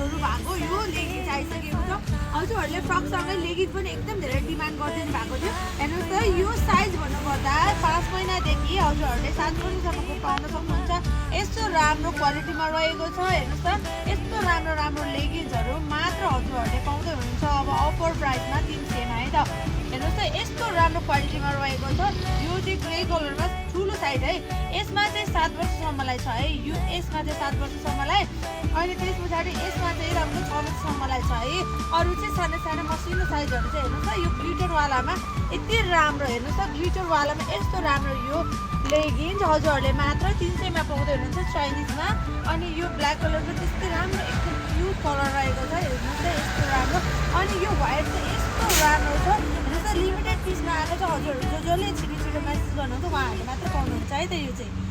फ्रकहरू भएको यो लेगिन्स आइसकेको छ। हजुरहरूले फ्रकसँगै लेगिन्स पनि एकदम धेरै डिमान्ड गरिदिनु भएको थियो। हेर्नुहोस् त यो साइज भन्नुपर्दा 5 महिनादेखि हजुरहरूले 7 महिनासम्मको पाउन सक्नुहुन्छ। यस्तो राम्रो क्वालिटीमा रहेको छ। हेर्नुहोस् त यस्तो राम्रो लेगिन्सहरू मात्र हजुरहरूले पाउँदै हुनुहुन्छ अब अफर प्राइसमा 300 मा है त। हेर्नुहोस् त यस्तो राम्रो क्वालिटीमा रहेको छ। यो चाहिँ ग्रे कलरमा ठुलो साइज है। यसमा चाहिँ 7 वर्षसम्मलाई छ है। यो यसमा चाहिँ 7 वर्षसम्मलाई अनि त्यस पछाडि यसमा चाहिँ राम्रो 6 वर्षसम्मलाई छ है। अरू चाहिँ सानो मसिनो साइजहरू चाहिँ हेर्नुहोस् त यो ग्लिटरवालामा यति राम्रो। हेर्नुहोस् त ग्लिटरवालामा यस्तो राम्रो यो लेगिन्स हजुरहरूले मात्र 300 मा पाउँदै हुनुहुन्छ चाइनिजमा। अनि यो ब्ल्याक कलरको त्यस्तै राम्रो एकदम क्युट कलर रहेको छ। हेर्नुहोस् त यस्तो राम्रो। अनि यो व्हाइट चाहिँ यस्तो राम्रो छ। हेर्नुहोस् त लिमिटेड पिसमा आएको छ। हजुरहरू जसले छिटो मेसेज गर्नुहुन्छ उहाँहरूले मात्र पाउनुहुन्छ है त यो चाहिँ।